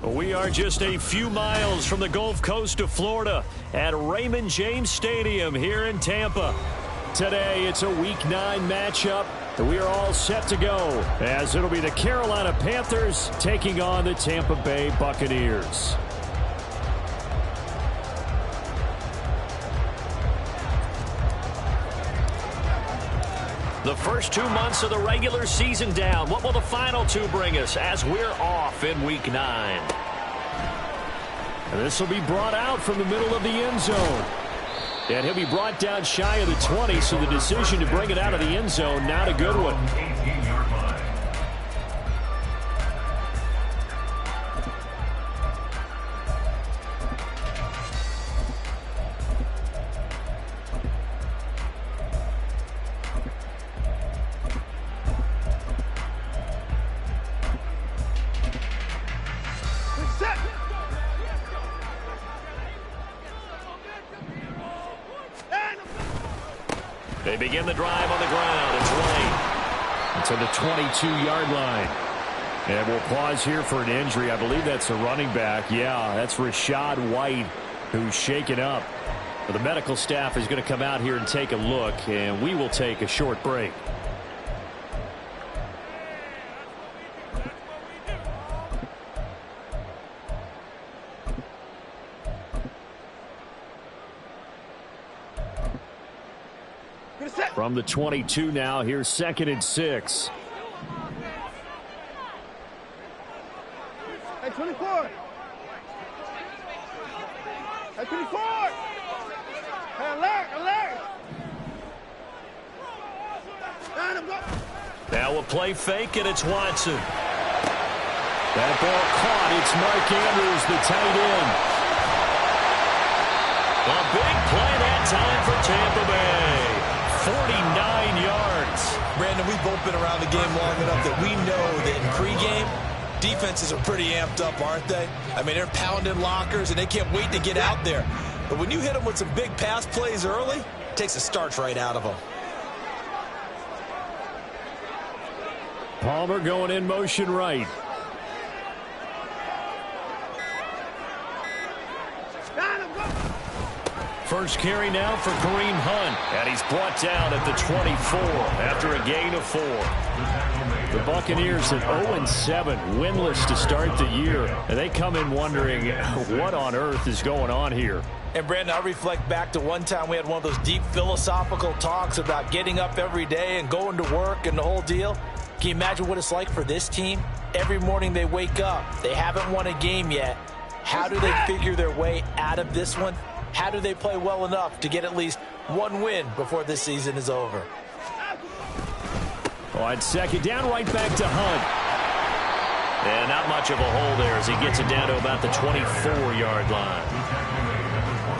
We are just a few miles from the Gulf Coast of Florida at Raymond James Stadium here in Tampa. Today, it's a Week 9 matchup that we are all set to go, as it'll be the Carolina Panthers taking on the Tampa Bay Buccaneers. The first 2 months of the regular season down. What will the final 2 bring us as we're off in Week 9? And this will be brought out from the middle of the end zone. And he'll be brought down shy of the 20, so the decision to bring it out of the end zone, not a good one. They begin the drive on the ground. It's White to the 22-yard line. And we'll pause here for an injury. I believe that's a running back. Yeah, that's Rachaad White, who's shaken up. Well, the medical staff is going to come out here and take a look, and we will take a short break. From the 22 now, here's 2nd and 6. Hey, 24. Hey, 24. Hey, alert. Now a play fake, and it's Watson. That ball caught. It's Mark Andrews, the tight end. A big play that time for Tampa Bay. 49 yards. Brandon, we've both been around the game long enough that we know that in pregame, defenses are pretty amped up, aren't they? I mean, they're pounding lockers, and they can't wait to get out there. But when you hit them with some big pass plays early, it takes the starch right out of them. Palmer going in motion right. First carry now for Kareem Hunt. And he's brought down at the 24 after a gain of 4. The Buccaneers at 0-7, winless to start the year. And they come in wondering what on earth is going on here. And, Brandon, I reflect back to one time we had one of those deep philosophical talks about getting up every day and going to work and the whole deal. Can you imagine what it's like for this team? Every morning they wake up. They haven't won a game yet. How do they figure their way out of this one? How do they play well enough to get at least one win before this season is over? On 2nd down, right back to Hunt. And not much of a hole there as he gets it down to about the 24-yard line.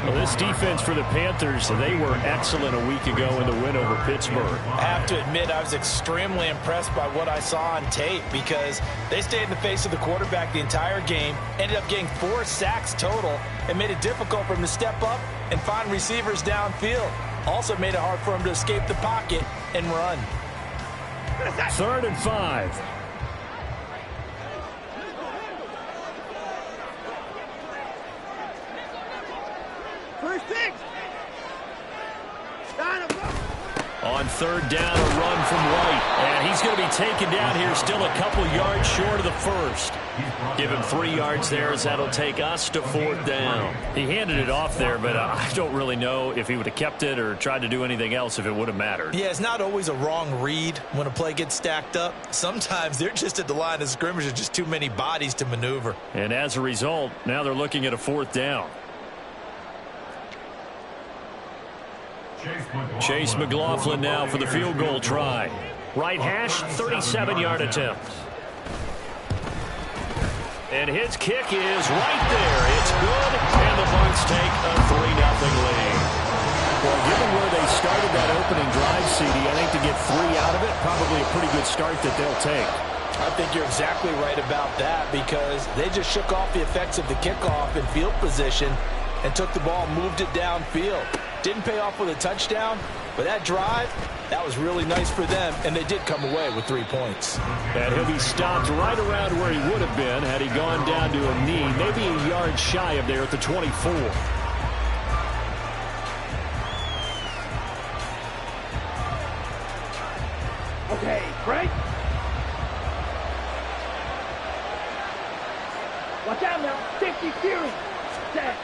Well, this defense for the Panthers, they were excellent a week ago in the win over Pittsburgh. I have to admit, I was extremely impressed by what I saw on tape because they stayed in the face of the quarterback the entire game, ended up getting 4 sacks total, and made it difficult for him to step up and find receivers downfield. Also made it hard for him to escape the pocket and run. 3rd and 5. On 3rd down, a run from White. And he's going to be taken down here, still a couple yards short of the first. Give him 3 yards there, as that'll take us to 4th down. He handed it off there, but I don't really know if he would have kept it or tried to do anything else if it would have mattered. Yeah, it's not always a wrong read when a play gets stacked up. Sometimes they're just at the line of scrimmage. There's just too many bodies to maneuver. And as a result, now they're looking at a 4th down. Chase McLaughlin now for the field goal try. Right hash, 37-yard attempt. And his kick is right there. It's good, and the Bucs take a 3-0 lead. Well, given where they started that opening drive, CD, I think to get 3 out of it, probably a pretty good start that they'll take. I think you're exactly right about that because they just shook off the effects of the kickoff in field position and took the ball, moved it downfield. Didn't pay off with a touchdown, but that drive, that was really nice for them, and they did come away with 3 points. And he'll be stopped right around where he would have been had he gone down to a knee, maybe a yard shy of there at the 24. Okay, break. Watch out now. 50 Fury. Set.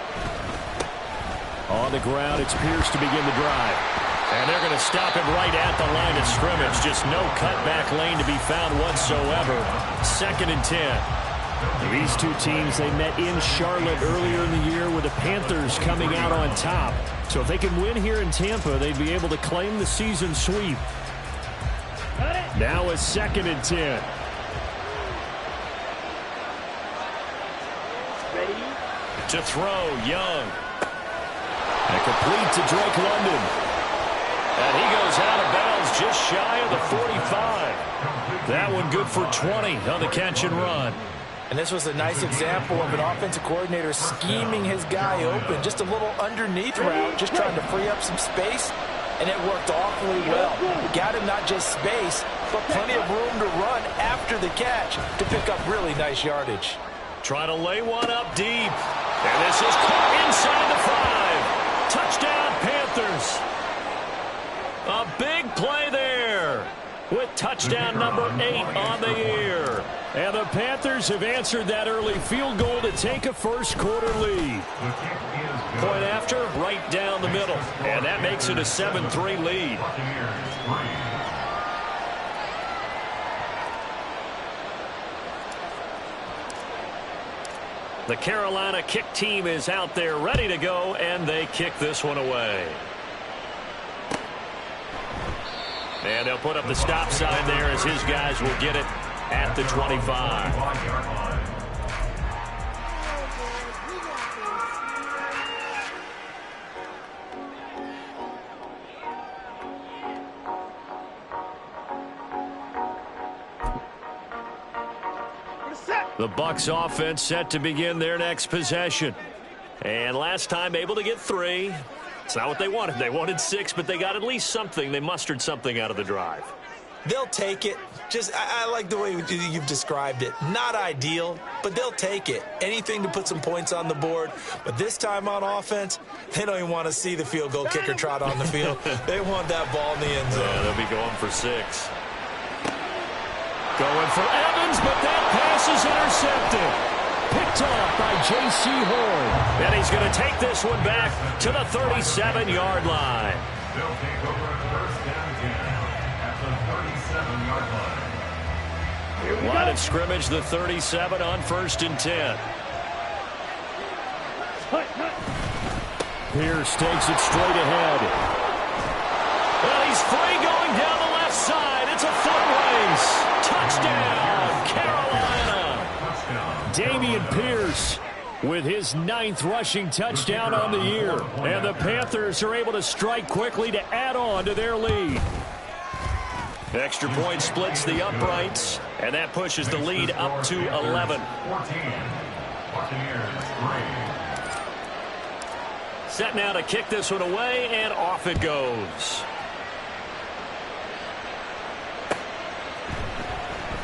On the ground, it's Pierce to begin the drive. And they're going to stop him right at the line of scrimmage. Just no cutback lane to be found whatsoever. 2nd and 10. These two teams, they met in Charlotte earlier in the year with the Panthers coming out on top. So if they can win here in Tampa, they'd be able to claim the season sweep. Now a 2nd and 10. Ready? To throw, Young. And complete to Drake London. And he goes out of bounds just shy of the 45. That one good for 20 on the catch and run. And this was a nice example of an offensive coordinator scheming his guy open. Just a little underneath route, just trying to free up some space. And it worked awfully well. Got him not just space, but plenty of room to run after the catch to pick up really nice yardage. Try to lay one up deep. And this is caught inside the 5. Touchdown, Panthers. A big play there with touchdown number 8 on the year. And the Panthers have answered that early field goal to take a first-quarter lead. Point after, right down the middle. And that makes it a 7-3 lead. The Carolina kick team is out there ready to go, and they kick this one away. And they'll put up the stop sign there as his guys will get it at the 25. The Bucs offense set to begin their next possession. And last time able to get 3. It's not what they wanted. They wanted 6, but they got at least something. They mustered something out of the drive. They'll take it. I like the way you've described it. Not ideal, but they'll take it. Anything to put some points on the board. But this time on offense, they don't even want to see the field goal kicker trot on the field. They want that ball in the end zone. Yeah, they'll be going for 6. Going for Evans, but that pass is intercepted. Picked off by J.C. Horn. And he's going to take this one back to the 37-yard line. They'll take over first down at the 37-yard line. Line of scrimmage, the 37 on 1st and 10. Pierce takes it straight ahead. Well, he's free going down the left side. It's a foot race. Touchdown, Carolina. Dameon Pierce with his 9th rushing touchdown on the year. And the Panthers are able to strike quickly to add on to their lead. Extra point splits the uprights, and that pushes the lead up to 11. 14. Buccaneers 3. Set now to kick this one away, and off it goes.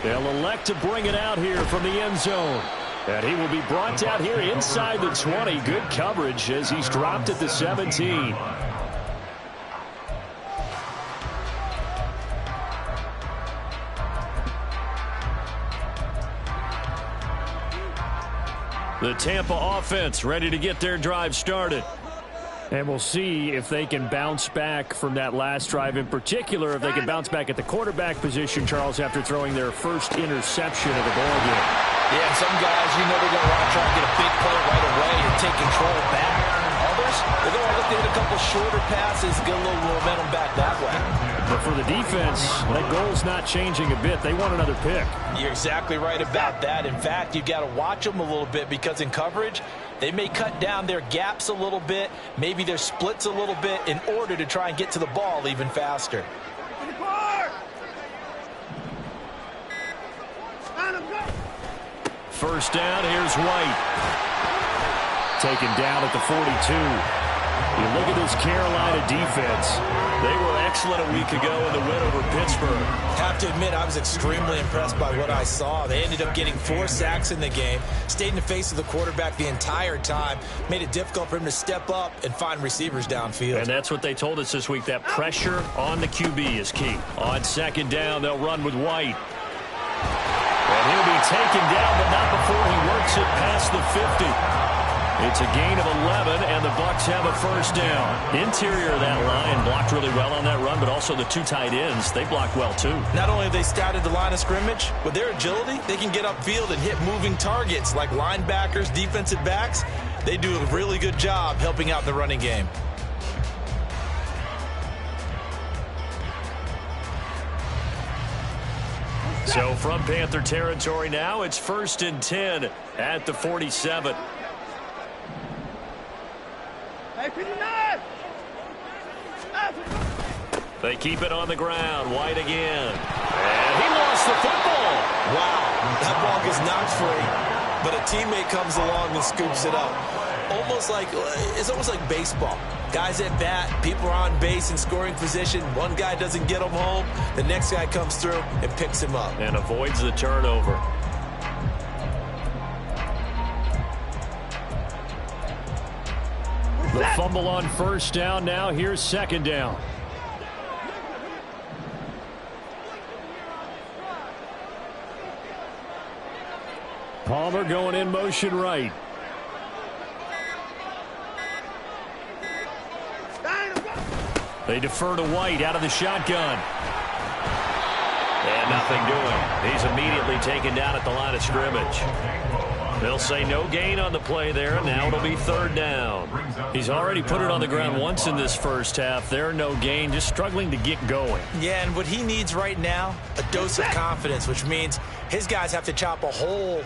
They'll elect to bring it out here from the end zone. And he will be brought out here inside the 20. Good coverage as he's dropped at the 17. The Tampa offense ready to get their drive started. And we'll see if they can bounce back from that last drive, in particular, if they can bounce back at the quarterback position, Charles, after throwing their first interception of the ball game. Yeah, and some guys, they're going to want to try and get a big play right away and take control back. Others, they're going to look to hit a couple shorter passes, get a little momentum back that way. But for the defense, that goal's not changing a bit. They want another pick. You're exactly right about that. In fact, you've got to watch them a little bit because in coverage, they may cut down their gaps a little bit, maybe their splits a little bit in order to try and get to the ball even faster. First down, here's White. Taken down at the 42. You look at this Carolina defense. They were excellent a week ago in the win over Pittsburgh. Have to admit, I was extremely impressed by what I saw. They ended up getting 4 sacks in the game, stayed in the face of the quarterback the entire time, made it difficult for him to step up and find receivers downfield. And that's what they told us this week, that pressure on the QB is key. On second down, they'll run with White. And he'll be taken down, but not before he works it past the 50. It's a gain of 11, and the Bucs have a first down. Interior of that line blocked really well on that run, but also the 2 tight ends, they blocked well too. Not only have they scouted the line of scrimmage, with their agility, they can get upfield and hit moving targets like linebackers, defensive backs. They do a really good job helping out the running game. So from Panther territory now, it's 1st and 10 at the 47. They keep it on the ground. White again. And he lost the football. Wow, that ball gets knocked free, but a teammate comes along and scoops it up. It's almost like baseball. Guys at bat, people are on base in scoring position. One guy doesn't get him home. The next guy comes through and picks him up. And avoids the turnover. The fumble on first down. Now here's second down. Palmer going in motion right. They defer to White out of the shotgun. And nothing doing. He's immediately taken down at the line of scrimmage. They'll say no gain on the play there. Now it'll be 3rd down. He's already put it on the ground once in this first half. There, no gain, just struggling to get going. Yeah, and what he needs right now, a dose of confidence, which means his guys have to chop a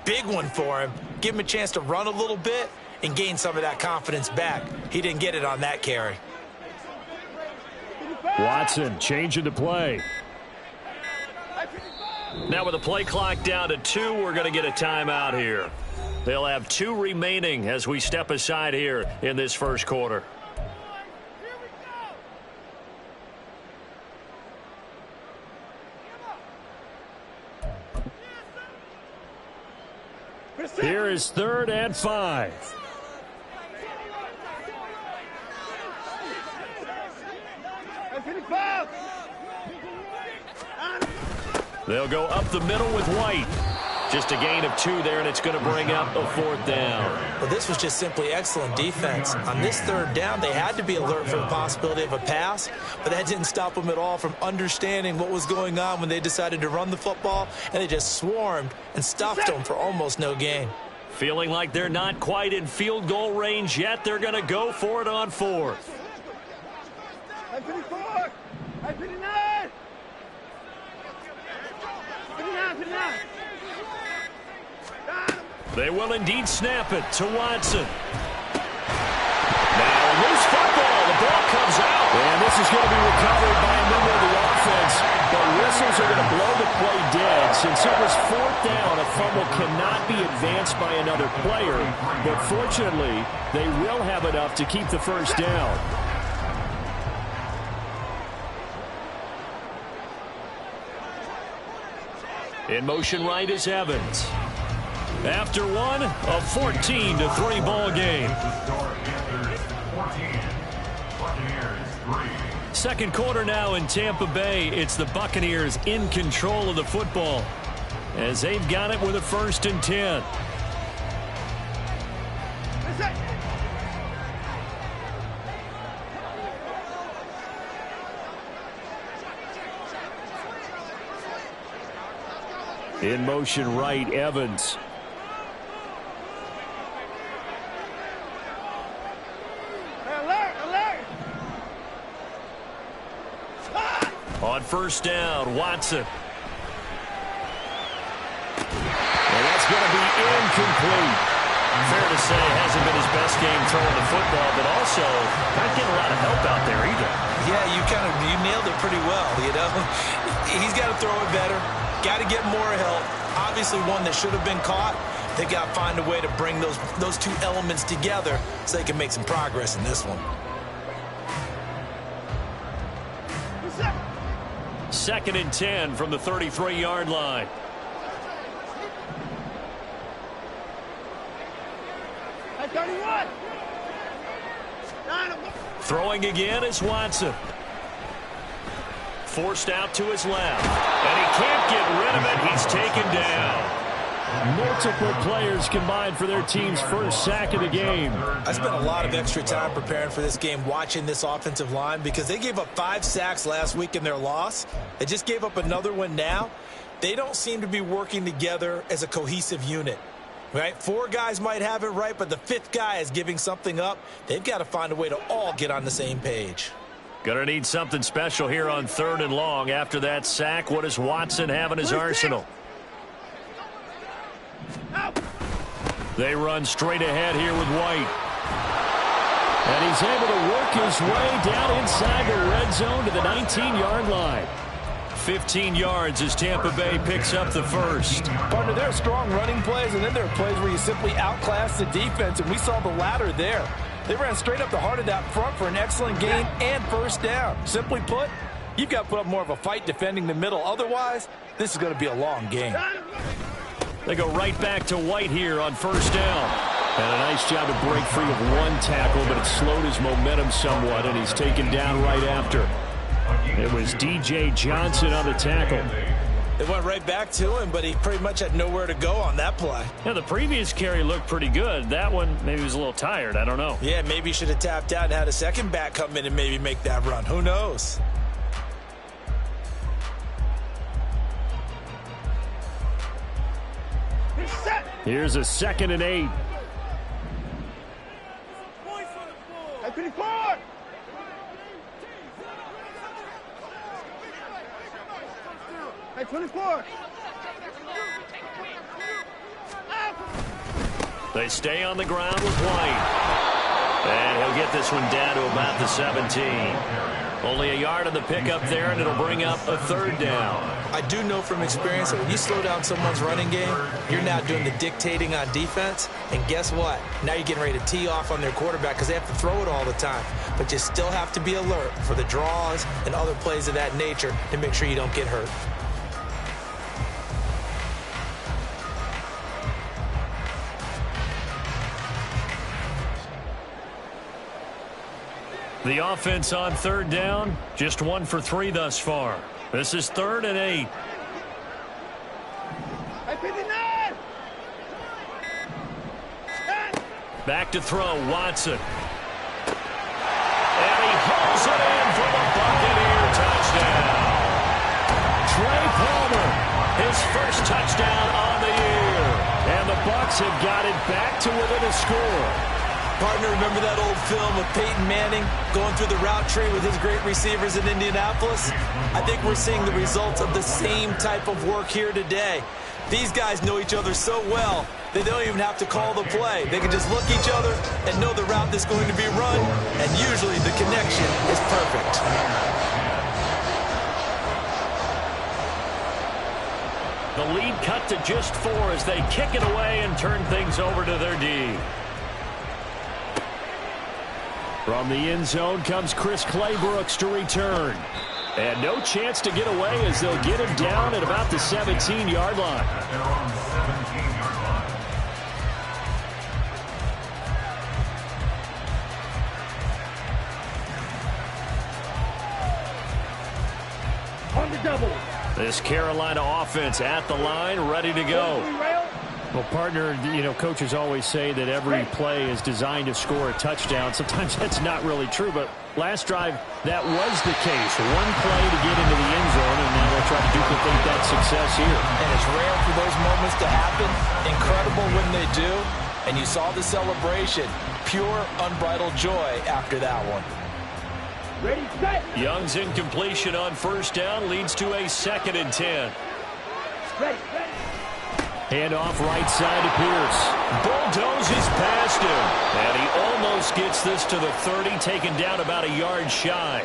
big one for him, give him a chance to run a little bit and gain some of that confidence back. He didn't get it on that carry. Watson changing the play. Now with the play clock down to 2, we're going to get a timeout here. They'll have 2 remaining as we step aside here in this first quarter. Here is 3rd and 5. They'll go up the middle with White. Just a gain of 2 there, and it's going to bring up a 4th down. Well, this was just simply excellent defense. On this 3rd down, they had to be alert for the possibility of a pass, but that didn't stop them at all from understanding what was going on when they decided to run the football, and they just swarmed and stuffed them for almost no gain. Feeling like they're not quite in field goal range yet, they're going to go for it on 4th. They will indeed snap it to Watson. Now loose football. The ball comes out. And this is going to be recovered by a member of the offense. The whistles are going to blow the play dead. Since it was 4th down, a fumble cannot be advanced by another player. But fortunately, they will have enough to keep the first down. In motion right is Evans. After one, a 14-3 ball game. Second quarter now in Tampa Bay. It's the Buccaneers in control of the football as they've got it with a 1st and 10. In motion right, Evans. Alert! Alert! On first down, Watson. And that's going to be incomplete. Fair to say, hasn't been his best game throwing the football, but also not getting a lot of help out there either. Yeah, you nailed it pretty well, you know. He's got to throw it better, got to get more help. Obviously one that should have been caught. They got to find a way to bring those two elements together so they can make some progress in this one. Second and 10 from the 33-yard line. At 31. Throwing again is Watson. Forced out to his left. And he can't get rid of it. He's taken down. Multiple players combined for their team's first sack of the game. I spent a lot of extra time preparing for this game watching this offensive line because they gave up 5 sacks last week in their loss. They just gave up another one now. They don't seem to be working together as a cohesive unit. Right? 4 guys might have it right, but the 5th guy is giving something up. They've got to find a way to all get on the same page. Gonna need something special here on 3rd and long. After that sack, what does Watson have in his arsenal? They run straight ahead here with White. And he's able to work his way down inside the red zone to the 19-yard line. 15 yards as Tampa Bay picks up the first. Partner, there are strong running plays, and then there are plays where you simply outclass the defense, and we saw the latter there. They ran straight up the heart of that front for an excellent gain and first down. Simply put, you've got to put up more of a fight defending the middle. Otherwise, this is going to be a long game. They go right back to White here on first down. And a nice job to break free of one tackle, but it slowed his momentum somewhat, and he's taken down right after. It was DJ Johnson on the tackle. It went right back to him, but he pretty much had nowhere to go on that play. Yeah, the previous carry looked pretty good. That one, maybe he was a little tired. I don't know. Yeah, maybe he should have tapped out and had a second back come in and maybe make that run. Who knows? Here's a 2nd and 8. At 24. At 24. They stay on the ground with White. And he'll get this one down to about the 17. Only a yard on the pickup there, and it'll bring up a 3rd down. I do know from experience that when you slow down someone's running game, you're now doing the dictating on defense. And guess what? Now you're getting ready to tee off on their quarterback because they have to throw it all the time. But you still have to be alert for the draws and other plays of that nature to make sure you don't get hurt. The offense on 3rd down, just 1 for 3 thus far. This is 3rd and 8. At 59. Back to throw, Watson. And he hauls it in for the Buccaneer touchdown. Trey Palmer, his first touchdown on the year. And the Bucs have got it back to within a score. Partner, remember that old film of Peyton Manning going through the route tree with his great receivers in Indianapolis? I think we're seeing the results of the same type of work here today. These guys know each other so well, they don't even have to call the play. They can just look each other and know the route that's going to be run, and usually the connection is perfect. The lead cut to just 4 as they kick it away and turn things over to their D. From the end zone comes Chris Claybrooks to return. And no chance to get away as they'll get him down at about the 17-yard line. They're on the 17-yard line. On the double. This Carolina offense at the line, ready to go. Well, partner, you know, coaches always say that every play is designed to score a touchdown. Sometimes that's not really true, but last drive, that was the case. One play to get into the end zone, and now they'll try to duplicate that success here. And it's rare for those moments to happen. Incredible when they do. And you saw the celebration. Pure, unbridled joy after that one. Ready, set. Young's incompletion on first down leads to a 2nd and 10. Ready. Handoff right side to Pierce. Bulldozes past him. And he almost gets this to the 30, taken down about a yard shy.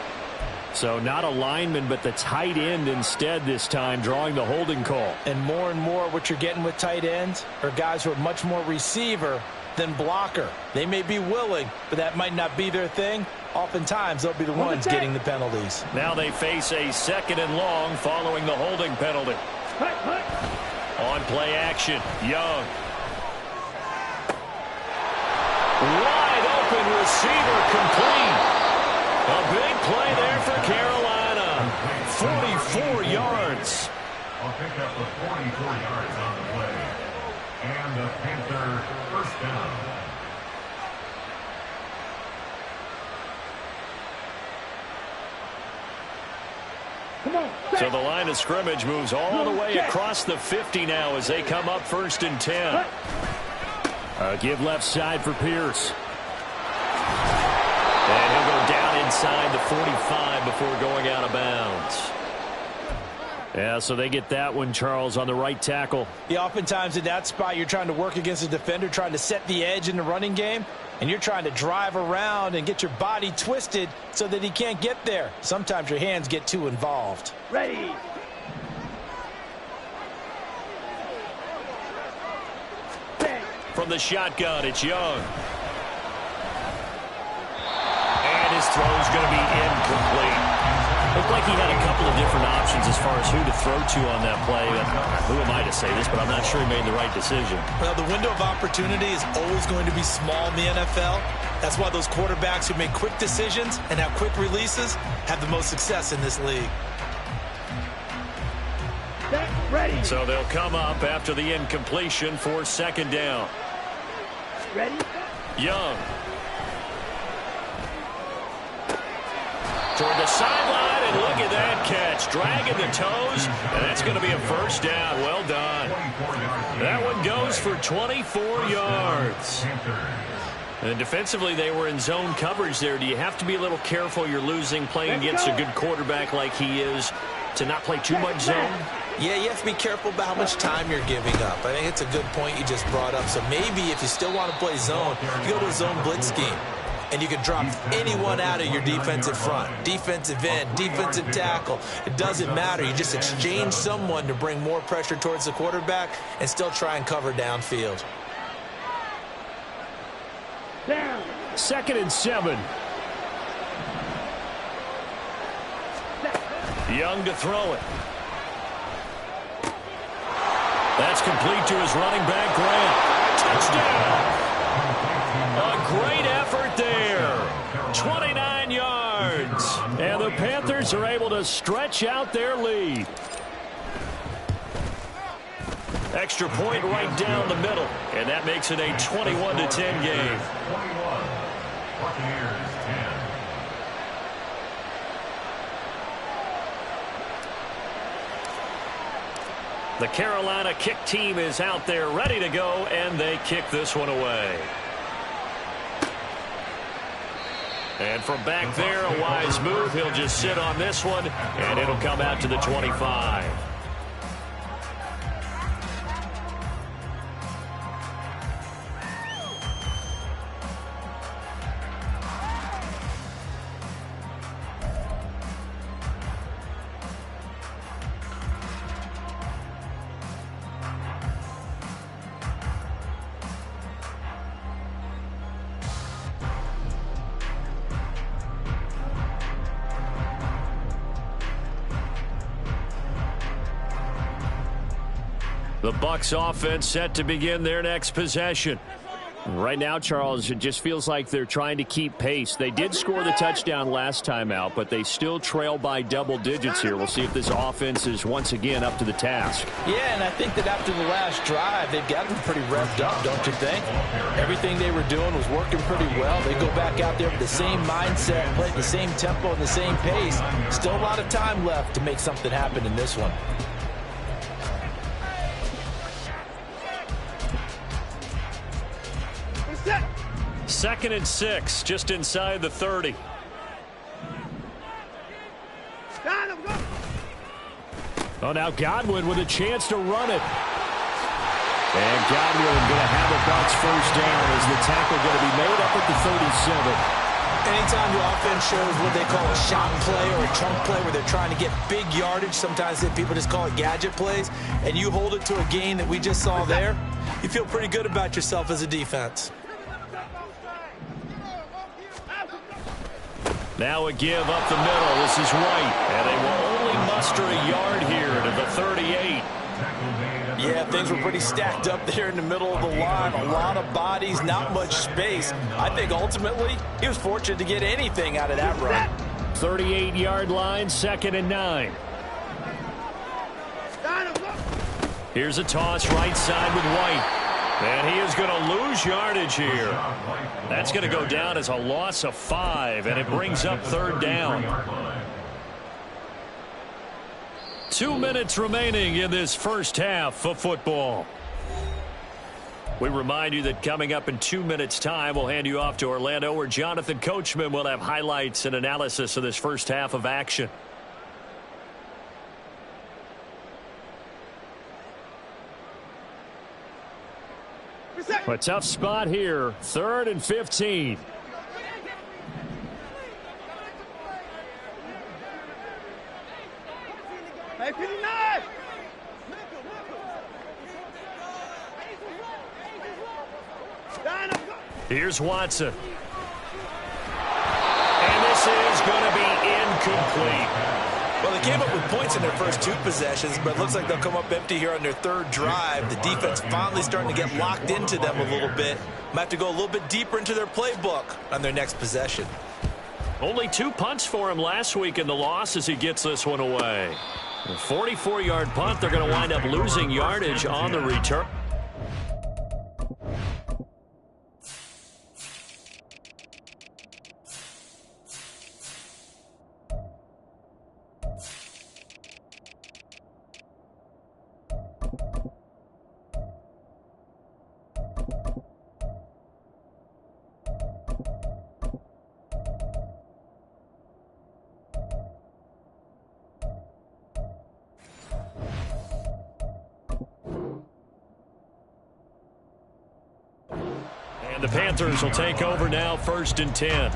So not a lineman, but the tight end instead this time, drawing the holding call. And more what you're getting with tight ends are guys who are much more receiver than blocker. They may be willing, but that might not be their thing. Oftentimes, they'll be the ones getting the penalties. Now they face a 2nd and long following the holding penalty. On play action, Young. Wide open receiver complete. A big play there for Carolina. 44 yards. I'll pick up the 44 yards on the play. And the Panther first down. So the line of scrimmage moves all the way across the 50 now as they come up 1st and 10. Give left side for Pierce. And he'll go down inside the 45 before going out of bounds. Yeah, so they get that one, Charles, on the right tackle. Yeah, oftentimes in that spot, you're trying to work against a defender, trying to set the edge in the running game, and you're trying to drive around and get your body twisted so that he can't get there. Sometimes your hands get too involved. Ready. From the shotgun, it's Young. And his throw's going to be incomplete. Looked like he had a couple of different options as far as who to throw to on that play. Who am I to say this, but I'm not sure he made the right decision. Well, the window of opportunity is always going to be small in the NFL. That's why those quarterbacks who make quick decisions and have quick releases have the most success in this league. Ready. So they'll come up after the incompletion for 2nd down. Ready. Young. Toward the sideline, and look at that catch. Dragging the toes, and that's going to be a first down. Well done. That one goes for 24 yards. And defensively, they were in zone coverage there. Do you have to be a little careful? You're losing, playing against a good quarterback like he is, to not play too much zone? Yeah, you have to be careful about how much time you're giving up. I think it's a good point you just brought up. So maybe if you still want to play zone, you go to a zone blitz scheme. And you can drop anyone out of your defensive front. Defensive end, defensive tackle. It doesn't matter. You just exchange someone to bring more pressure towards the quarterback and still try and cover downfield. Down. 2nd and 7. Young to throw it. That's complete to his running back, Grant. Touchdown! A great effort there. 29 yards. And the Panthers are able to stretch out their lead. Extra point right down the middle. And that makes it a 21-10 game. 21. Buccaneers 10. The Carolina kick team is out there ready to go, and they kick this one away. And from back there, a wise move. He'll just sit on this one, and it'll come out to the 25. The Bucs offense set to begin their next possession. Right now, Charles, it just feels like they're trying to keep pace. They did score the touchdown last time out, but they still trail by double digits here. We'll see if this offense is once again up to the task. Yeah, and I think that after the last drive, they've got them pretty revved up, don't you think? Everything they were doing was working pretty well. They go back out there with the same mindset, play at the same tempo and the same pace. Still a lot of time left to make something happen in this one. 2nd and 6, just inside the 30. Oh, now Godwin with a chance to run it. And Godwin going to have a Bucs first down as the tackle going to be made up at the 37. Anytime your offense shows what they call a shot play or a chunk play where they're trying to get big yardage, sometimes people just call it gadget plays, and you hold it to a gain that we just saw there, you feel pretty good about yourself as a defense. Now a give up the middle. This is White, and they will only muster a yard here to the 38. Yeah, things were pretty stacked up there in the middle of the line. A lot of bodies, not much space. I think ultimately he was fortunate to get anything out of that run. 38-yard line, 2nd and 9. Here's a toss right side with White. And he is going to lose yardage here. That's going to go down as a loss of 5, and it brings up 3rd down. 2 minutes remaining in this first half of football. We remind you that coming up in 2 minutes' time, we'll hand you off to Orlando, where Jonathan Coachman will have highlights and analysis of this first half of action. A tough spot here. 3rd and 15. Here's Watson. And this is going to be incomplete. Well, they came up with points in their first 2 possessions, but it looks like they'll come up empty here on their 3rd drive. The defense finally starting to get locked into them a little bit. Might have to go a little bit deeper into their playbook on their next possession. Only 2 punts for him last week in the loss as he gets this one away. A 44-yard punt. They're going to wind up losing yardage on the return. The Panthers will take over now, 1st and 10.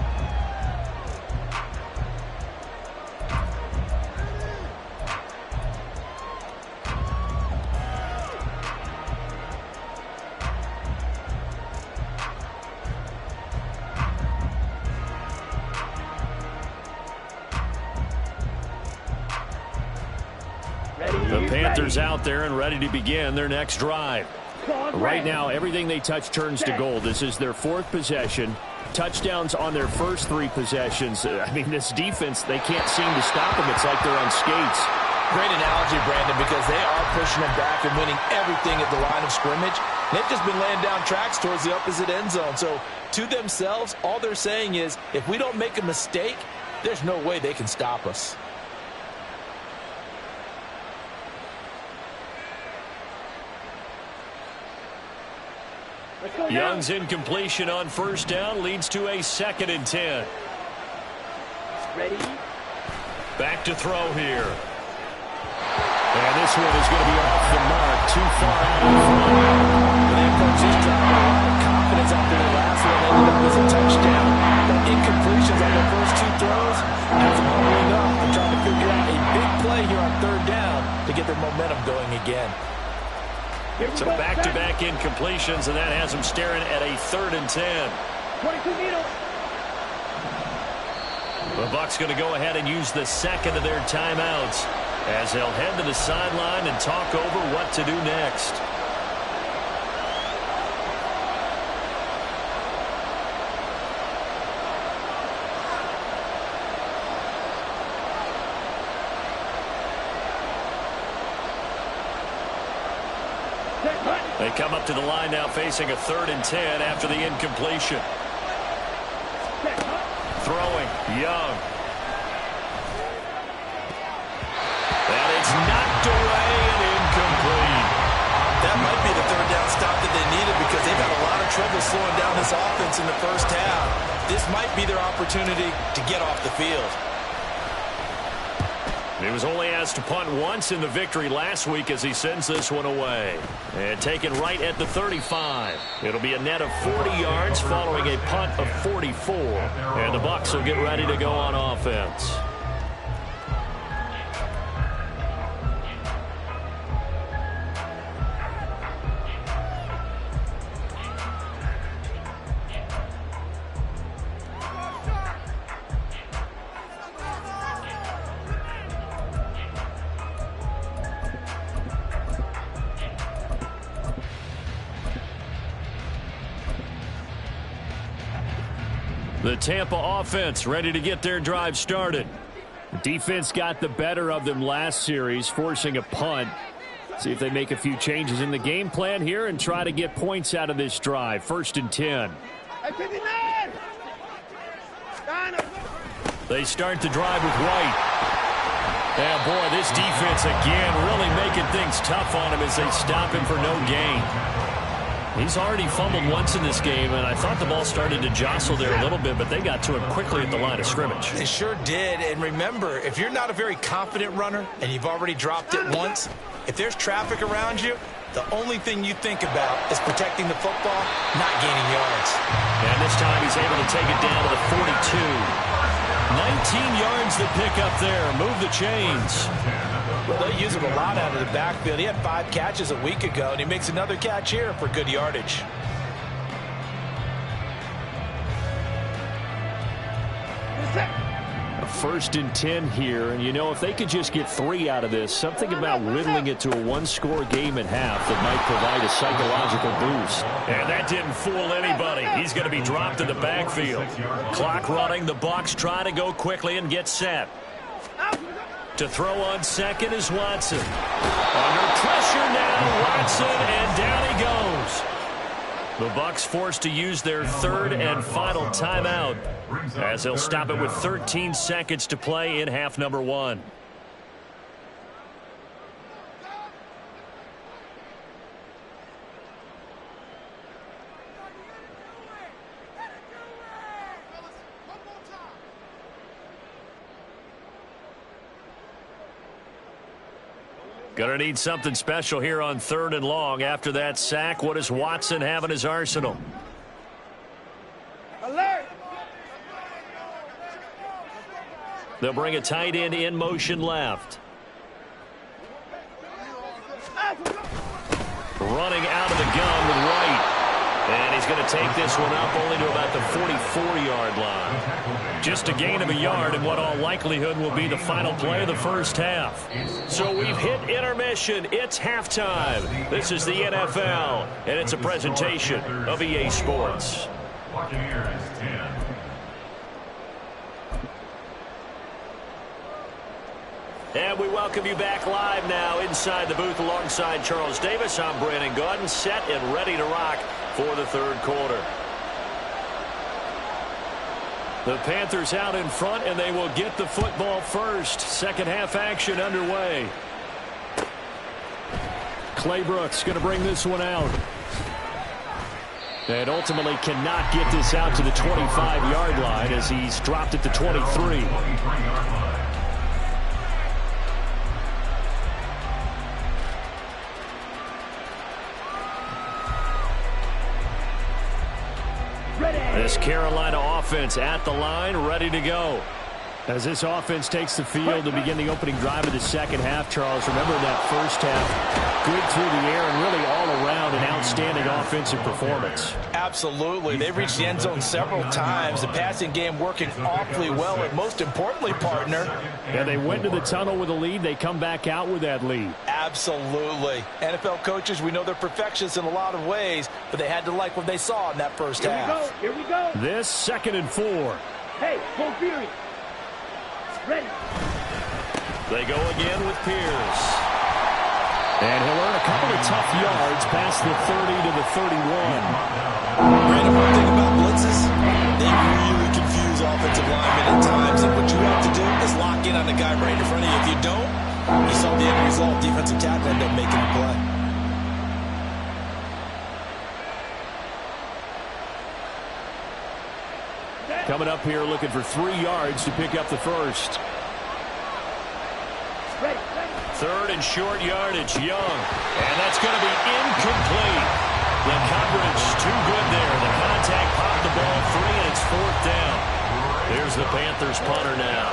The Panthers out there and ready to begin their next drive. Right now, everything they touch turns to gold. This is their 4th possession. Touchdowns on their first 3 possessions. I mean, this defense, they can't seem to stop them. It's like they're on skates. Great analogy, Brandon, because they are pushing them back and winning everything at the line of scrimmage. They've just been laying down tracks towards the opposite end zone. So, to themselves, all they're saying is, if we don't make a mistake, there's no way they can stop us. Young's incompletion on 1st down leads to a 2nd and 10. Ready? Back to throw here. And this one is going to be off the mark, too far out in front. They approach this drive with a lot of confidence after the last one ended up as a touchdown. But incompletions on their first 2 throws has them huddling up and trying to figure out a big play here on 3rd down to get their momentum going again. So back-to-back incompletions, and that has them staring at a 3rd and 10. 22 meters. The Bucs going to go ahead and use the 2nd of their timeouts as they'll head to the sideline and talk over what to do next. They come up to the line now facing a 3rd and 10 after the incompletion. Throwing, Young. And it's knocked away and incomplete. That might be the 3rd down stop that they needed because they've had a lot of trouble slowing down this offense in the first half. This might be their opportunity to get off the field. He was only asked to punt once in the victory last week as he sends this one away. And taken right at the 35. It'll be a net of 40 yards following a punt of 44. And the Bucs will get ready to go on offense. The Tampa offense ready to get their drive started. The defense got the better of them last series, forcing a punt. See if they make a few changes in the game plan here and try to get points out of this drive. 1st and 10. They start the drive with White. Yeah, boy, this defense again really making things tough on him as they stop him for no gain. He's already fumbled once in this game, and I thought the ball started to jostle there a little bit, but they got to him quickly at the line of scrimmage. They sure did, and remember, if you're not a very confident runner and you've already dropped it once, if there's traffic around you, the only thing you think about is protecting the football, not gaining yards. And this time he's able to take it down to the 42. 19 yards to pick up there. Move the chains. Well, they use him a lot out of the backfield. He had 5 catches a week ago, and he makes another catch here for good yardage. A 1st and 10 here, and you know, if they could just get 3 out of this, something about whittling it to a 1-score game at half that might provide a psychological boost. And that didn't fool anybody. He's going to be dropped in the backfield. Clock running. The Bucs try to go quickly and get set. To throw on second is Watson. Under pressure now, Watson, and down he goes. The Bucs forced to use their 3rd and final timeout as they'll stop it with 13 seconds to play in half number 1. Gonna need something special here on 3rd and long. After that sack, what does Watson have in his arsenal? Alert! They'll bring a tight end in motion left. Running out of the gun with White. And he's going to take this one up only to about the 44-yard line. Just a gain of a yard in what all likelihood will be the final play of the first half. So we've hit intermission. It's halftime. This is the NFL, and it's a presentation of EA Sports. Buccaneers 10. And we welcome you back live now inside the booth alongside Charles Davis. I'm Brandon Gaudin, set and ready to rock for the 3rd quarter. The Panthers out in front, and they will get the football first. Second half action underway. Clay Brooks going to bring this one out. And ultimately cannot get this out to the 25-yard line as he's dropped it to 23. This Carolina offense at the line, ready to go. As this offense takes the field to begin the opening drive of the second half, Charles, remember that first half, good through the air and really all around an outstanding offensive performance. Absolutely. They've reached the end zone several times. The passing game working awfully well, and most importantly, partner. Yeah, they went to the tunnel with a lead. They come back out with that lead. Absolutely. NFL coaches, we know they're perfectionists in a lot of ways, but they had to like what they saw in that first half. Here we go. This 2nd and 4. Hey, full fury. Ready. They go again with Pierce. And he'll earn a couple of tough yards past the 30 to the 31. Brandon, one thing about blitzes, they really confuse offensive linemen at times, and what you have to do is lock in on the guy right in front of you. If you don't, you saw the end result. Defensive tackle ended up making a play. Coming up here looking for 3 yards to pick up the first. 3rd and short yardage. Young. And that's going to be incomplete. The coverage too good there. The contact popped the ball free, and it's 4th down. There's the Panthers punter now,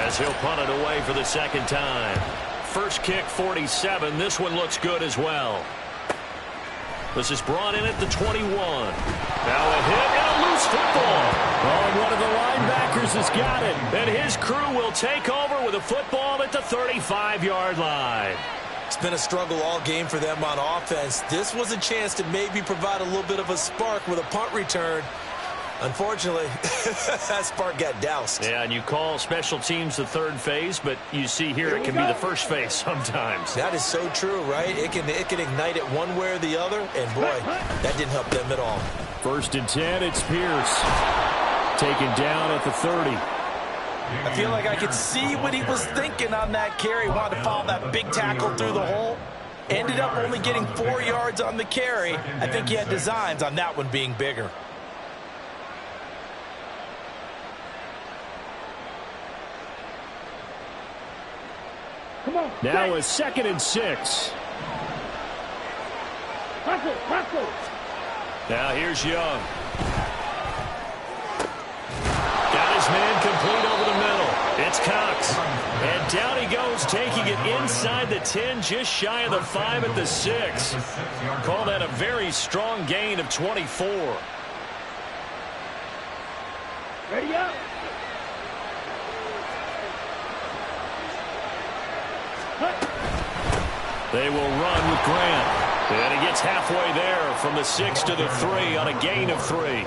as he'll punt it away for the 2nd time. First kick, 47. This one looks good as well. This is brought in at the 21. Now a hit and a loose football. Oh, and one of the linebackers has got it. And his crew will take over with a football at the 35-yard line. It's been a struggle all game for them on offense. This was a chance to maybe provide a little bit of a spark with a punt return. Unfortunately, that spark got doused. Yeah, and you call special teams the 3rd phase, but you see here it can be the 1st phase sometimes. That is so true, right? It can ignite it one way or the other, and boy, that didn't help them at all. 1st and 10, it's Pierce. Taken down at the 30. I feel like I could see what he was thinking on that carry. Wanted to follow that big tackle through the hole. Ended up only getting 4 yards on the carry. I think he had designs on that one being bigger. Now a 2nd and 6. Now here's Young. Got his man complete over the middle. It's Cox. And down he goes, taking it inside the 10, just shy of the 5 at the 6. Call that a very strong gain of 24. Ready up. They will run with Grant. And he gets halfway there from the 6 to the 3 on a gain of 3.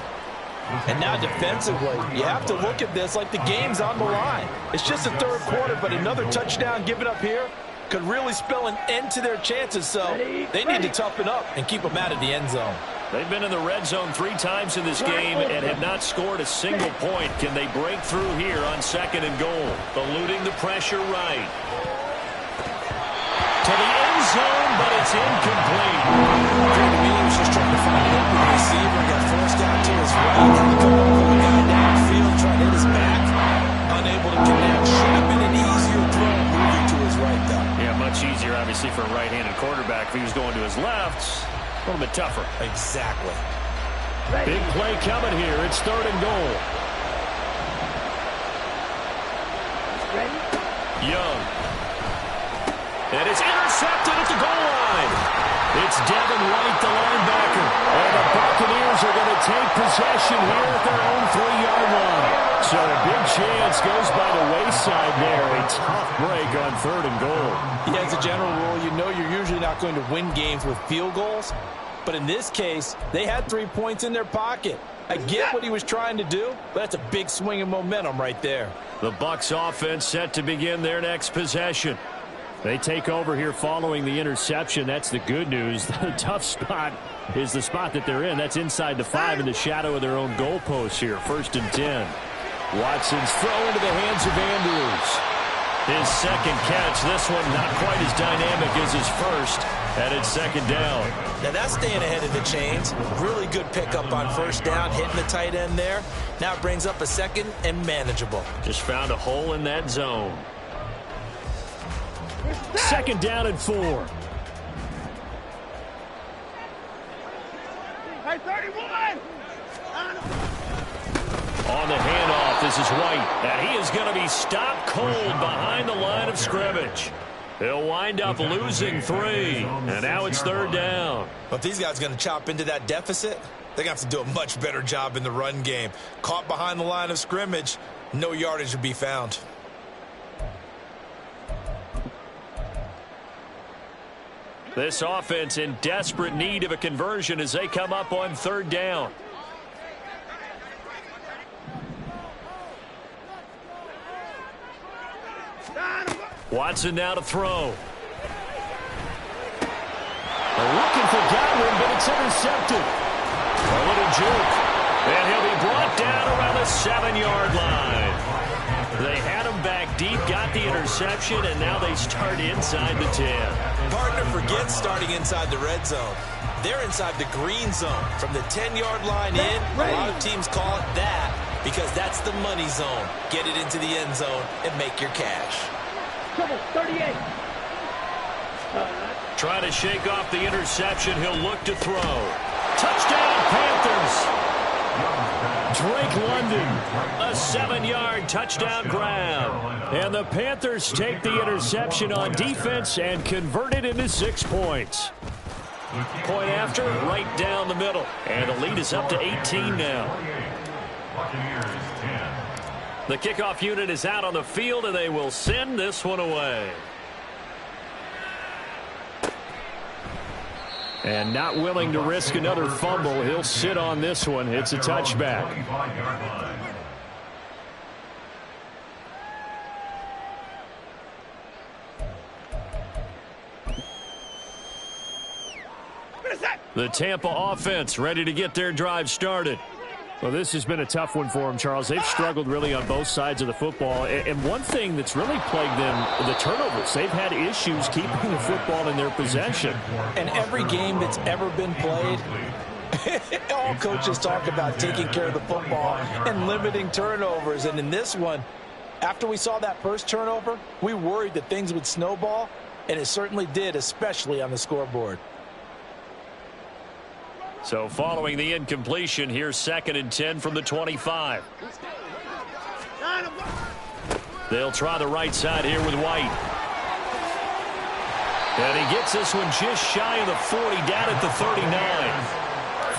And now defensively, you have to look at this like the game's on the line. It's just the 3rd quarter, but another touchdown given up here could really spell an end to their chances. So they need to toughen up and keep them out of the end zone. They've been in the red zone 3 times in this game and have not scored a single point. Can they break through here on 2nd and goal? Eluding the pressure right. To the end zone, but it's incomplete. He was just trying to find an open receiver. Got forced out to his right. Had to go over the guy downfield, trying to hit his back. Unable to connect. Should have been an easier throw moving to his right, though. Yeah, much easier, obviously, for a right-handed quarterback. If he was going to his left, a little bit tougher. Exactly. Big play coming here. It's 3rd and goal. Young. And it's intercepted at the goal line. It's Devin White, the linebacker. And the Buccaneers are going to take possession here at their own 3-yard line. So a big chance goes by the wayside there. A tough break on 3rd and goal. Yeah, as a general rule, you know you're usually not going to win games with field goals. But in this case, they had 3 points in their pocket. I get what he was trying to do, but that's a big swing of momentum right there. The Bucs offense set to begin their next possession. They take over here following the interception. That's the good news. The tough spot is the spot that they're in. That's inside the 5 in the shadow of their own goalpost here. 1st and 10. Watson's throw into the hands of Andrews. His 2nd catch. This one not quite as dynamic as his first. And it's 2nd down. Now that's staying ahead of the chains. Really good pickup on 1st down, hitting the tight end there. Now it brings up a 2nd and manageable. Just found a hole in that zone. 2nd down and 4. Hey, 31! On the handoff, this is White. And he is going to be stopped cold behind the line of scrimmage. He'll wind up losing 3. And now it's 3rd down. But if these guys are going to chop into that deficit, they're going to have to do a much better job in the run game. Caught behind the line of scrimmage, no yardage to be found. This offense in desperate need of a conversion as they come up on 3rd down. Watson now to throw. They're looking for Godwin, but it's intercepted. A little juke. And he'll be brought down around the 7-yard line. They had him back deep, got the interception, and now they start inside the 10. Partner forgets starting inside the red zone. They're inside the green zone. From the 10-yard line in, a lot of teams call it that because that's the money zone. Get it into the end zone and make your cash. Trouble, 38. Trying to shake off the interception. He'll look to throw. Touchdown, Panthers. Drake London, a 7-yard touchdown grab. And the Panthers take the interception on defense and convert it into 6 points. Point after, right down the middle. And the lead is up to 18 now. The kickoff unit is out on the field, and they will send this one away. And not willing to risk another fumble, he'll sit on this one. It's a touchback. The Tampa offense ready to get their drive started. Well, this has been a tough one for them, Charles. They've struggled really on both sides of the football. And one thing that's really plagued them, the turnovers. They've had issues keeping the football in their possession. And every game that's ever been played, all coaches talk about taking care of the football and limiting turnovers. And in this one, after we saw that first turnover, we worried that things would snowball, and it certainly did, especially on the scoreboard. So following the incompletion, here's 2nd and 10 from the 25. They'll try the right side here with White. And he gets this one just shy of the 40, down at the 39.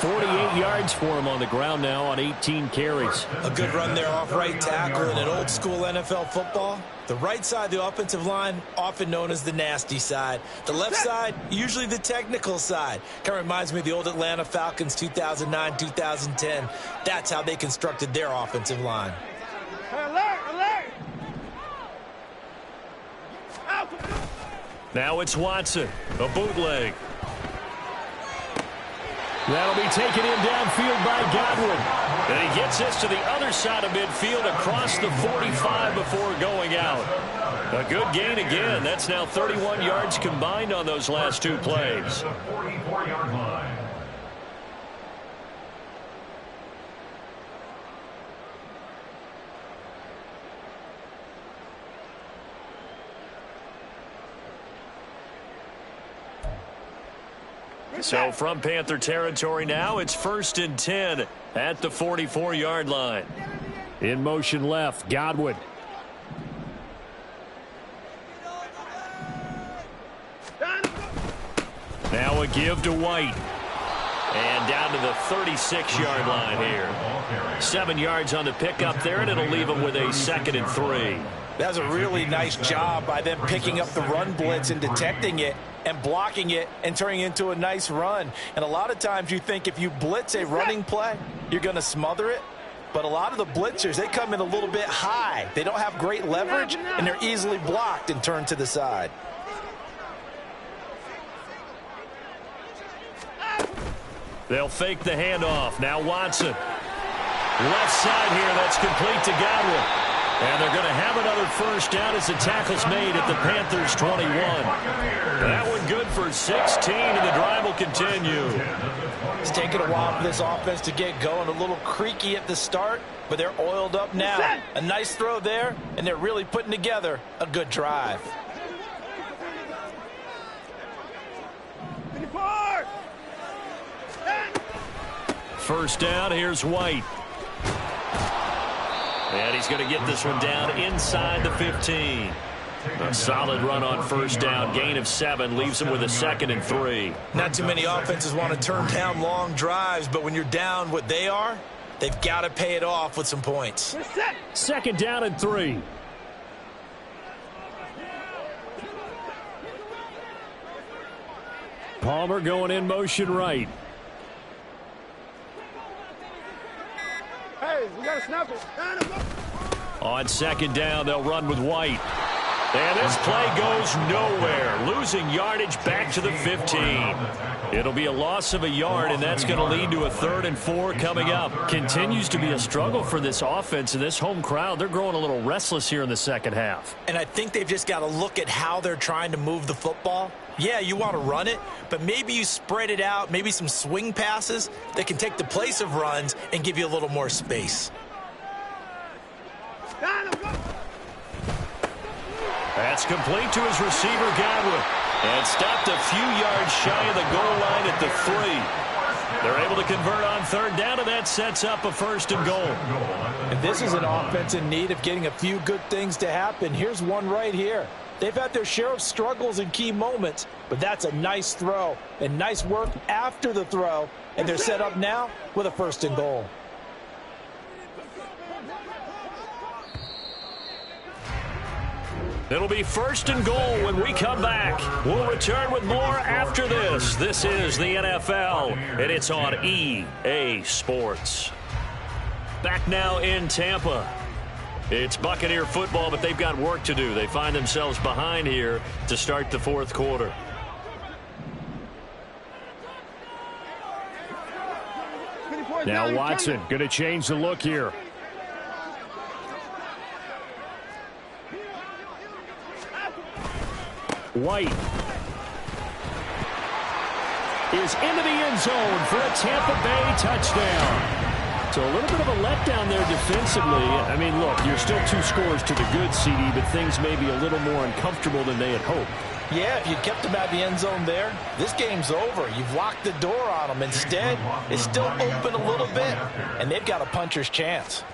48 yards for him on the ground now on 18 carries. A good run there off right tackle in an old school NFL football. The right side of the offensive line, often known as the nasty side. The left side, usually the technical side. Kind of reminds me of the old Atlanta Falcons 2009, 2010. That's how they constructed their offensive line. Alert, alert! Now it's Watson, a bootleg. That'll be taken in downfield by Godwin. And he gets this to the other side of midfield across the 45 before going out. A good gain again. That's now 31 yards combined on those last 2 plays. So from Panther territory now, it's 1st and 10 at the 44-yard line. In motion left, Godwin. Now a give to White. And down to the 36-yard line here. 7 yards on the pickup there, and it'll leave him with a 2nd and 3. That was a really nice job by them picking up the run blitz and detecting it and blocking it and turning it into a nice run. And a lot of times you think if you blitz a running play, you're going to smother it. But a lot of the blitzers, they come in a little bit high. They don't have great leverage, and they're easily blocked and turned to the side. They'll fake the handoff. Now Watson. Left side here, that's complete to Godwin. And they're going to have another first down as the tackle's made at the Panthers' 21. That one good for 16, and the drive will continue. It's taken a while for this offense to get going. A little creaky at the start, but they're oiled up now. A nice throw there, and they're really putting together a good drive. 24! First down, here's White. And he's going to get this one down inside the 15. A solid run on first down. Gain of 7 leaves him with a 2nd and 3. Not too many offenses want to turn down long drives, but when you're down what they are, they've got to pay it off with some points. 2nd down and 3. Palmer going in motion right. Hey, we got to snap it. On 2nd down, they'll run with White. And this play goes nowhere. Losing yardage back to the 15. It'll be a loss of a yard, and that's going to lead to a 3rd and 4 coming up. Continues to be a struggle for this offense and this home crowd. They're growing a little restless here in the second half. And I think they've just got to look at how they're trying to move the football. Yeah, you want to run it, but maybe you spread it out, maybe some swing passes that can take the place of runs and give you a little more space. That's complete to his receiver, Godwin. And stopped a few yards shy of the goal line at the 3. They're able to convert on third down, and that sets up a 1st and goal. And this is an offense in need of getting a few good things to happen. Here's one right here. They've had their share of struggles in key moments, but that's a nice throw and nice work after the throw, and they're set up now with a 1st and goal. It'll be 1st and goal when we come back. We'll return with more after this. This is the NFL, and it's on EA Sports. Back now in Tampa. It's Buccaneer football, but they've got work to do. They find themselves behind here to start the 4th quarter. Now Watson going to change the look here. White is into the end zone for a Tampa Bay touchdown. So a little bit of a letdown there defensively. I mean, look, you're still 2 scores to the good, CD, but things may be a little more uncomfortable than they had hoped. Yeah, if you kept them out of the end zone there, this game's over. You've locked the door on them. Instead, it's still open a little bit, and they've got a puncher's chance.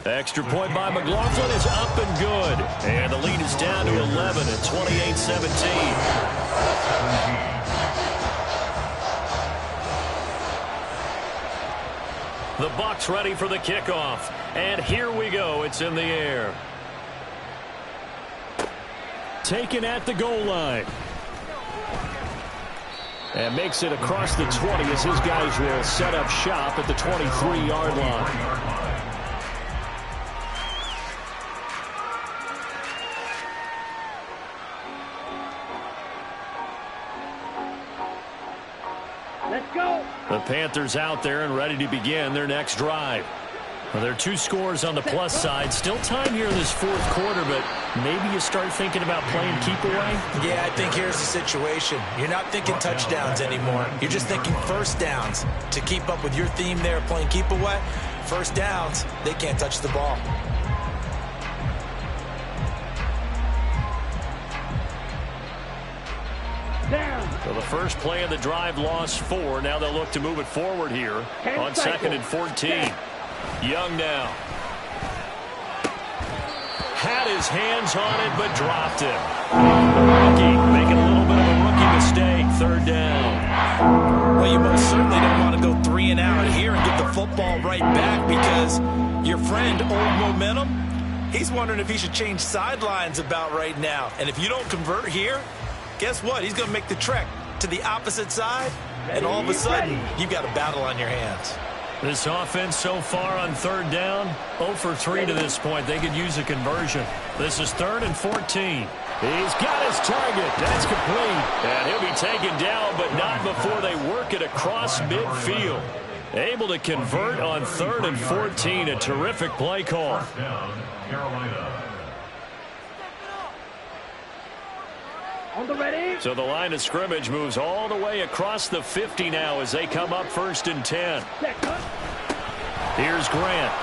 Extra point by McLaughlin is up and good. And the lead is down to 11 at 28-17. The Bucs ready for the kickoff. And here we go. It's in the air. Taken at the goal line. And makes it across the 20 as his guys will set up shop at the 23-yard line. Let's go. The Panthers out there and ready to begin their next drive. Well, there are 2 scores on the plus side. Still time here in this 4th quarter, but maybe you start thinking about playing keep away? Yeah, I think here's the situation. You're not thinking touchdowns anymore. You're just thinking 1st downs. To keep up with your theme there, playing keep away, 1st downs, they can't touch the ball. So the first play of the drive lost 4. Now they'll look to move it forward here on 2nd and 14. Young now. Had his hands on it, but dropped it. Rookie making a little bit of a rookie mistake. 3rd down. Well, you most certainly don't want to go 3 and out here and get the football right back because your friend, Old Momentum, he's wondering if he should change sidelines about right now. And if you don't convert here, guess what? He's going to make the trek to the opposite side, and all of a sudden, you've got a battle on your hands. This offense so far on 3rd down, 0 for 3 to this point. They could use a conversion. This is 3rd and 14. He's got his target. That's complete. And he'll be taken down, but not before they work it across midfield. Able to convert on 3rd and 14. A terrific play call. On the ready. So the line of scrimmage moves all the way across the 50 now as they come up 1st and 10. Here's Grant.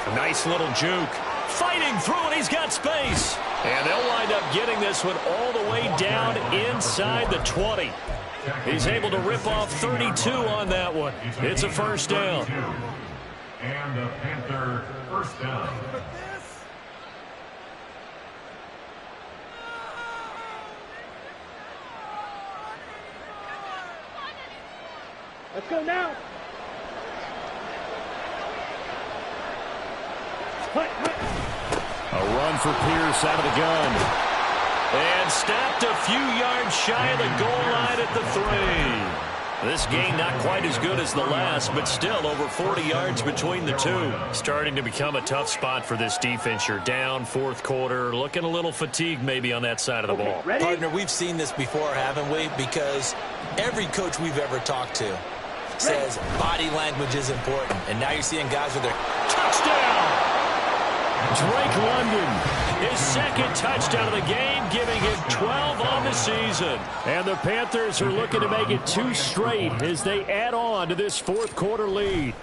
A nice little juke. Fighting through, and he's got space. And they'll wind up getting this one all the way down inside the 20. He's able to rip off 32 on that one. It's a 1st down. And the Panther 1st down. Let's go now. A run for Pierce out of the gun. And stopped a few yards shy of the goal line at the 3. This game not quite as good as the last, but still over 40 yards between the 2. Starting to become a tough spot for this defense. You're down 4th quarter, looking a little fatigued maybe on that side of the ball. Ready? Partner, we've seen this before, haven't we? Because every coach we've ever talked to says body language is important. And now you're seeing guys with their Touchdown! Drake London, his 2nd touchdown of the game, giving him 12 on the season. And the Panthers are looking to make it 2 straight as they add on to this 4th quarter lead.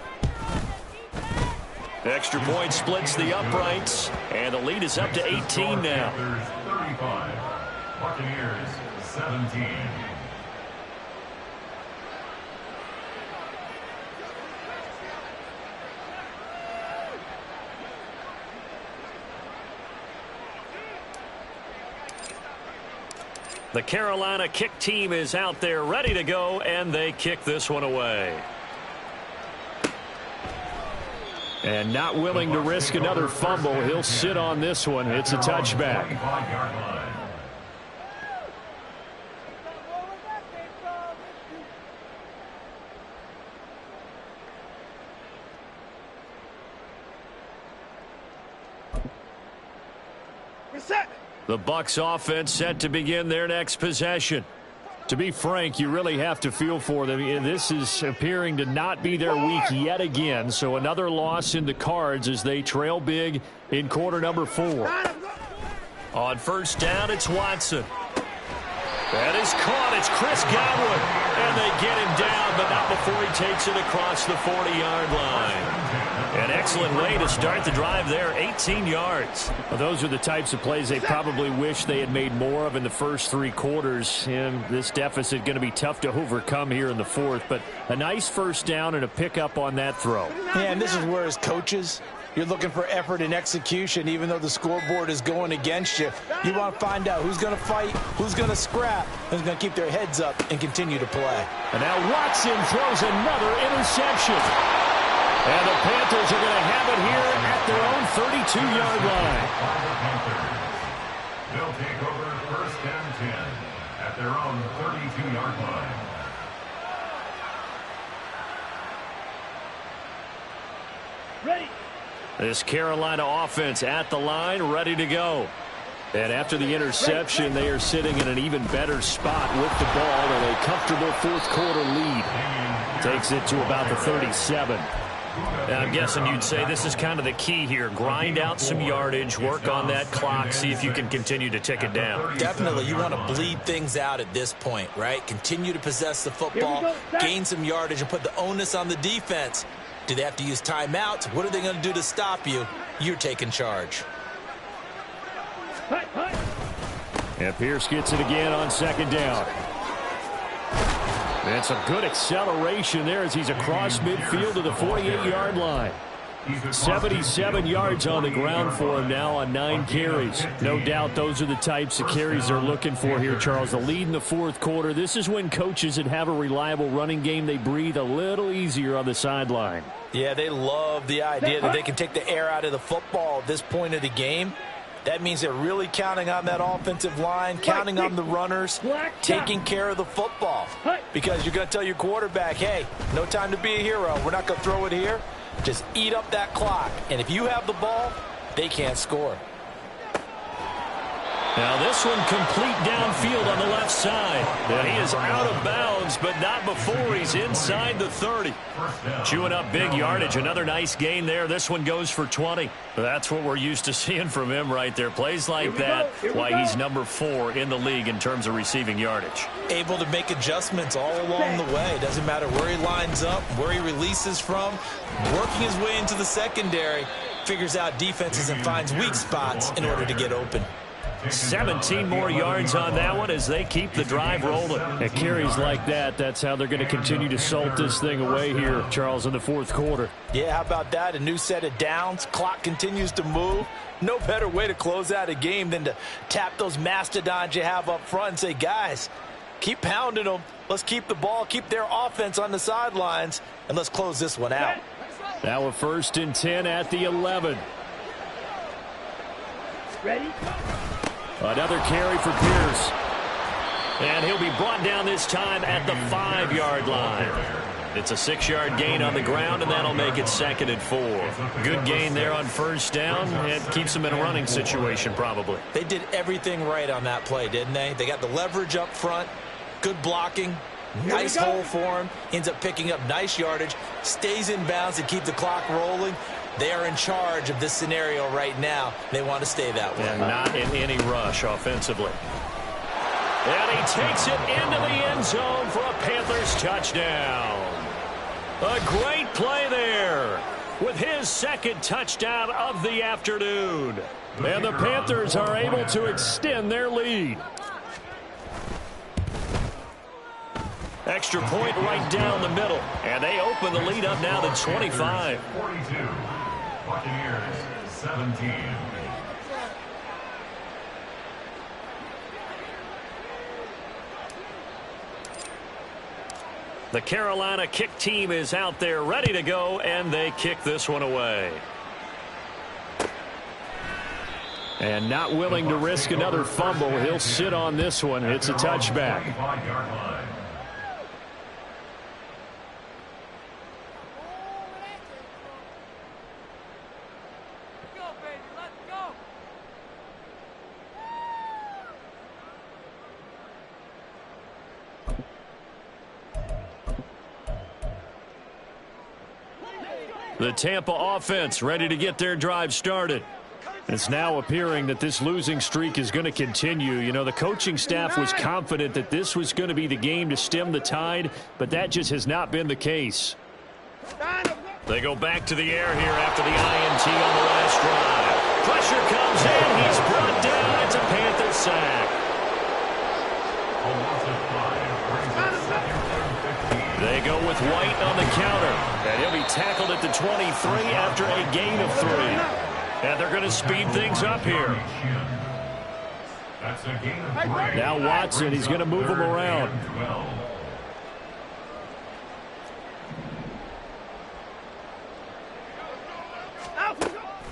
Extra point splits the uprights, and the lead is up to 18 now. 17. The Carolina kick team is out there ready to go, and they kick this one away. And not willing to risk another fumble. He'll sit on this one. It's a touchback. The Bucs offense set to begin their next possession. To be frank, you really have to feel for them. This is appearing to not be their week yet again. So another loss in the cards as they trail big in quarter number 4. On first down, it's Watson. That is caught. It's Chris Godwin. And they get him down, but not before he takes it across the 40-yard line. An excellent way to start the drive there, 18 yards. Well, those are the types of plays they probably wish they had made more of in the first 3 quarters. And this deficit going to be tough to overcome here in the 4th. But a nice first down and a pickup on that throw. Yeah, and this is where as coaches, you're looking for effort and execution. Even though the scoreboard is going against you, you want to find out who's going to fight, who's going to scrap, who's going to keep their heads up and continue to play. And now Watson throws another interception. And the Panthers are going to have it here at their own 32-yard line. They'll take over first and 10 at their own 32-yard line. Ready. This Carolina offense at the line, ready to go. And after the interception, they are sitting in an even better spot with the ball and a comfortable fourth-quarter lead. Takes it to about the 37. And I'm guessing you'd say this is kind of the key here. Grind out some yardage, work on that clock, see if you can continue to tick it down. Definitely. You want to bleed things out at this point, right? Continue to possess the football, gain some yardage, and put the onus on the defense. Do they have to use timeouts? What are they going to do to stop you? You're taking charge. And Pierce gets it again on second down. And some good acceleration there as he's across midfield to the 48-yard line. 77 yards on the ground for him now on 9 carries. No doubt those are the types of carries they're looking for here, Charles. The lead in the fourth quarter. This is when coaches that have a reliable running game, they breathe a little easier on the sideline. Yeah, they love the idea that they can take the air out of the football at this point of the game. That means they're really counting on that offensive line, counting on the runners, taking care of the football. Because you're going to tell your quarterback, hey, no time to be a hero. We're not going to throw it here. Just eat up that clock. And if you have the ball, they can't score. Now this one complete downfield on the left side. And he is out of bounds, but not before he's inside the 30. Chewing up big yardage. Another nice gain there. This one goes for 20. That's what we're used to seeing from him right there. Plays like that, why he's number 4 in the league in terms of receiving yardage. Able to make adjustments all along the way. Doesn't matter where he lines up, where he releases from. Working his way into the secondary. Figures out defenses and finds weak spots in order to get open. 17 more yards on that one as they keep the drive rolling. At carries like that, that's how they're going to continue to salt this thing away here, Charles, in the fourth quarter. Yeah, how about that? A new set of downs. Clock continues to move. No better way to close out a game than to tap those mastodons you have up front and say, guys, keep pounding them. Let's keep the ball, keep their offense on the sidelines, and let's close this one out. Now a 1st and 10 at the 11. Ready? Another carry for Pierce. And he'll be brought down this time at the 5-yard line. It's a 6-yard gain on the ground, and that'll make it 2nd and 4. Good gain there on first down. It keeps them in a running situation probably. They did everything right on that play, didn't they? They got the leverage up front, good blocking, nice hole for him, ends up picking up nice yardage, stays in bounds to keep the clock rolling. They are in charge of this scenario right now. They want to stay that way. And not in any rush offensively. And he takes it into the end zone for a Panthers touchdown. A great play there with his 2nd touchdown of the afternoon. And the Panthers are able to extend their lead. Extra point right down the middle. And they open the lead up now to 25. 42. Buccaneers 17. The Carolina kick team is out there ready to go, and they kick this one away. And not willing to risk another fumble. He'll sit on this one. It's a touchback. The Tampa offense ready to get their drive started. It's now appearing that this losing streak is going to continue. You know, the coaching staff was confident that this was going to be the game to stem the tide, but that just has not been the case. They go back to the air here after the INT on the last drive. Pressure comes in. He's brought down. It's a Panther sack. They go with White on the counter, and he'll be tackled at the 23 after a gain of 3. And they're going to speed things up here. Now Watson, he's going to move him around.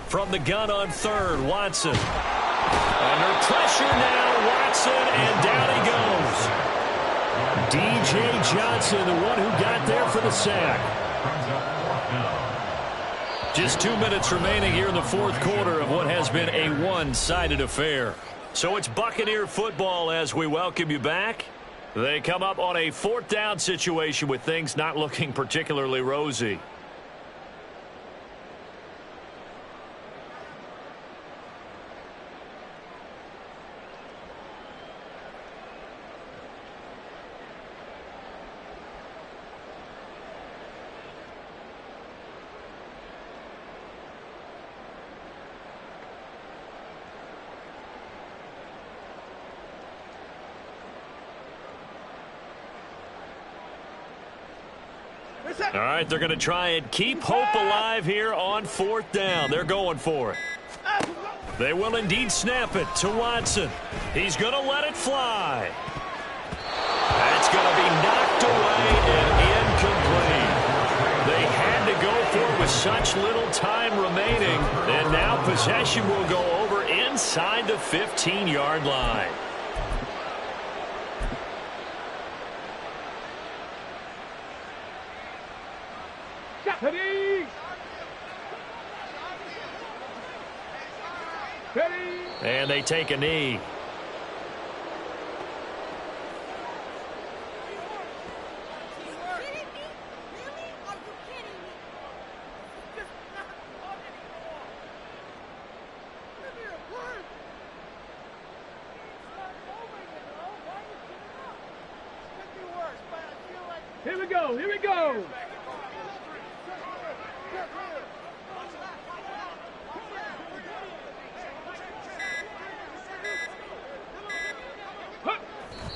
From the gun on third, Watson. Under pressure now, Watson, and down he goes. D.J. Johnson, the one who got there for the sack. Just 2 minutes remaining here in the fourth quarter of what has been a one-sided affair. So it's Buccaneer football as we welcome you back. They come up on a fourth down situation with things not looking particularly rosy. All right, they're going to try and keep hope alive here on fourth down. They're going for it. They will indeed snap it to Watson. He's going to let it fly. That's going to be knocked away and incomplete. They had to go for it with such little time remaining, and now possession will go over inside the 15-yard line. And they take a knee. Here we go, here we go.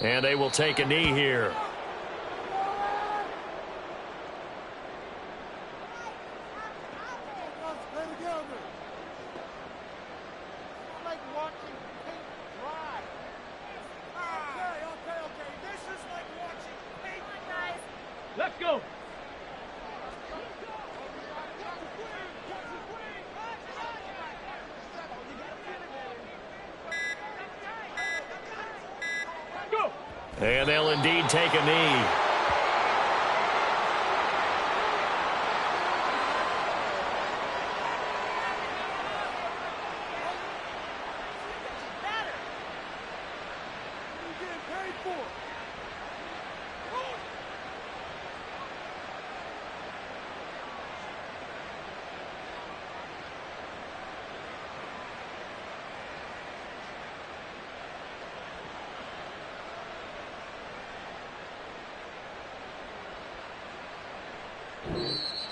And they will take a knee here. Let's go. And they'll indeed take a knee.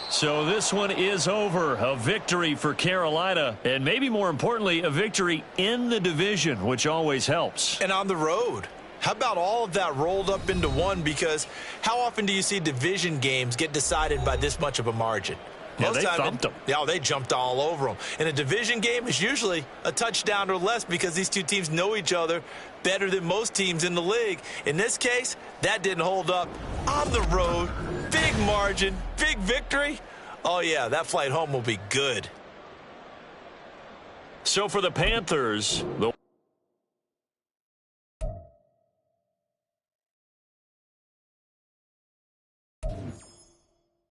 So this one is over. A victory for Carolina, and maybe more importantly, a victory in the division, which always helps. And on the road. How about all of that rolled up into one? Because how often do you see division games get decided by this much of a margin? Yeah, they thumped them. Yeah, they jumped all over them. And a division game is usually a touchdown or less because these two teams know each other better than most teams in the league. In this case, that didn't hold up. On the road, big margin, big victory. Oh, yeah, that flight home will be good. So for the Panthers, the